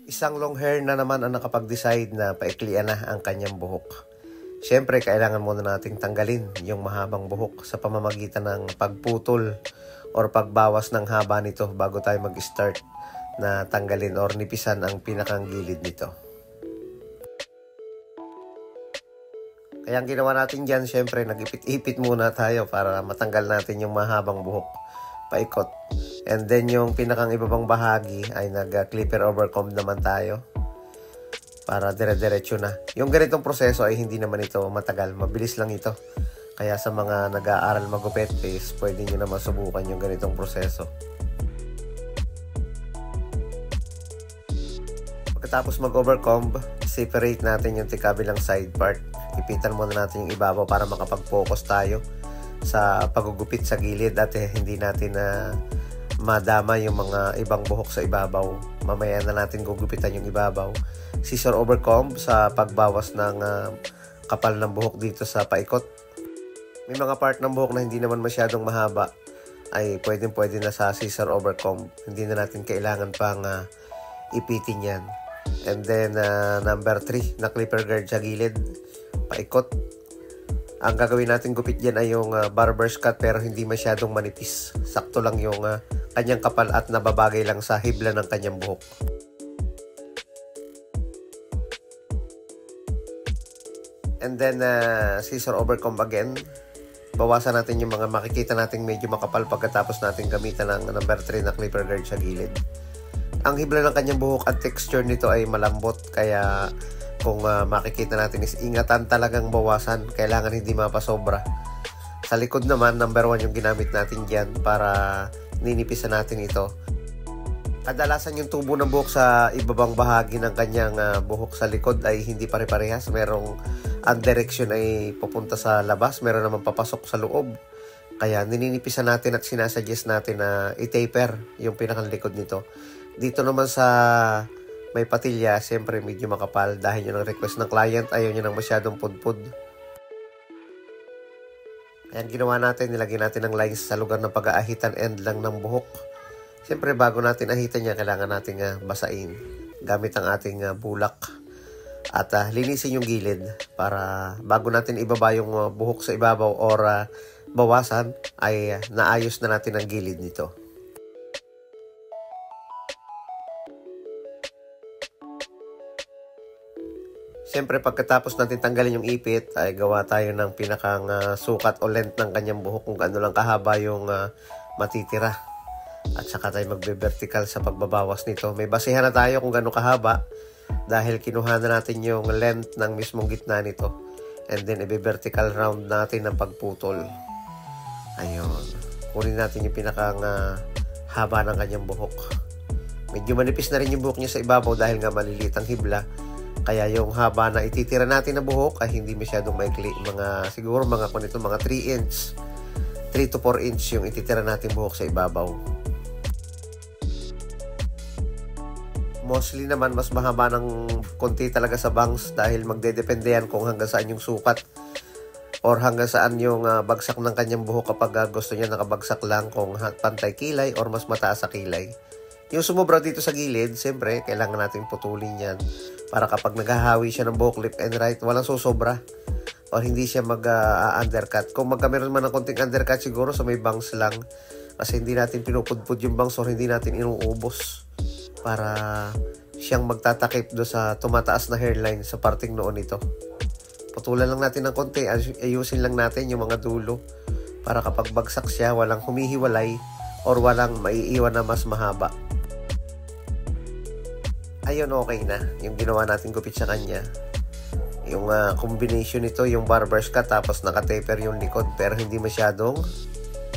Isang long hair na naman ang nakapag-decide na paiklian na ang kanyang buhok. Siyempre, kailangan muna nating tanggalin yung mahabang buhok sa pamamagitan ng pagputol or pagbawas ng haba nito bago tayo mag-start na tanggalin or nipisan ang pinakang gilid nito. Kaya ang ginawa natin dyan, siyempre, nag-ipit-ipit muna tayo para matanggal natin yung mahabang buhok paikot. And then yung pinakang ibabang bahagi ay nag-clipper over comb naman tayo para dire-diretso na. Yung ganitong proseso ay hindi naman ito matagal, mabilis lang ito. Kaya sa mga nag-aaral magupit is pwede nyo na masubukan yung ganitong proseso. Pagkatapos mag-overcomb, separate natin yung kabilang side part. Ipitan muna natin yung ibabaw para makapag-focus tayo sa pagugupit sa gilid at hindi natin na madama yung mga ibang buhok sa ibabaw. Mamaya na natin gugupitan yung ibabaw. Scissor over comb sa pagbawas ng kapal ng buhok dito sa paikot. May mga part ng buhok na hindi naman masyadong mahaba ay pwede na sa scissor over comb. Hindi na natin kailangan pang ipitin yan. And then number 3 na clipper guard sa gilid, paikot. Ang gagawin natin gupit dyan ay yung barber's cut pero hindi masyadong manipis. Sakto lang yung kanyang kapal at nababagay lang sa hibla ng kanyang buhok. And then scissor over comb again. Bawasan natin yung mga makikita nating medyo makapal pagkatapos natin gamitan ng number 3 na clipper guard sa gilid. Ang hibla ng kanyang buhok at texture nito ay malambot kaya kung makikita natin is ingatan talagang bawasan. Kailangan hindi mapasobra. Sa likod naman, number 1 yung ginamit natin dyan para ninipisan natin ito. Kadalasan yung tubo ng buhok sa ibabang bahagi ng kanyang buhok sa likod ay hindi pare-parehas. Merong ang direction ay pupunta sa labas, meron naman papasok sa loob. Kaya nininipisan natin at sinasuggest natin na i-taper yung pinakang likod nito. Dito naman sa may patilya, siyempre medyo makapal dahil yun ang request ng client, ayaw nyo ng masyadong pudpud. Kaya ginawa natin, nilagyan natin ng lines sa lugar ng pag-aahitan end lang ng buhok. Siyempre bago natin ahitan niya, kailangan natin basain gamit ang ating bulak. At linisin yung gilid para bago natin ibaba yung buhok sa ibabaw or bawasan, ay naayos na natin ang gilid nito. Siyempre pagkatapos natin tanggalin yung ipit ay gawa tayo ng pinakang sukat o length ng kanyang buhok kung gaano lang kahaba yung matitira. At saka tayo magbe-vertical sa pagbabawas nito. May basihan na tayo kung gaano kahaba dahil kinuha na natin yung length ng mismong gitna nito. And then ibe-vertical round natin ng pagputol. Ayun. Kunin natin yung pinakang haba ng kanyang buhok. Medyo manipis na rin yung buhok niya sa ibabaw dahil nga maliliit ang hibla. Kaya yung haba na ititira natin na buhok ay hindi masyadong maikli. Siguro mga 3 inch. 3 to 4 inch yung ititira natin buhok sa ibabaw. Mostly naman mas mahaba ng konti talaga sa bangs dahil magdedepende yan kung hanggang saan yung sukat or hanggang saan yung bagsak ng kanyang buhok kapag gusto niya nakabagsak lang kung pantay kilay or mas mataas sa kilay. Yung sumobra dito sa gilid, siyempre, kailangan natin putulin yan para kapag naghahawi siya ng buhok left and right, walang susobra or hindi siya mag-undercut. Kung magkameron man ng konting undercut siguro sa may bangs lang kasi hindi natin pinupudpud yung bangs or hindi natin inuubos para siyang magtatakip do sa tumataas na hairline sa parting noon nito. Putulan lang natin ng konti, ayusin lang natin yung mga dulo para kapag bagsak siya, walang humihiwalay or walang maiiwan na mas mahaba. Ayun, okay na. Yung ginawa natin gupit sa kanya. Yung combination nito, yung barber's cut, tapos naka-taper yung likod, pero hindi masyadong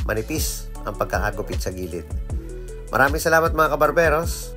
manipis ang pagkakagupit sa gilid. Maraming salamat mga kabarberos.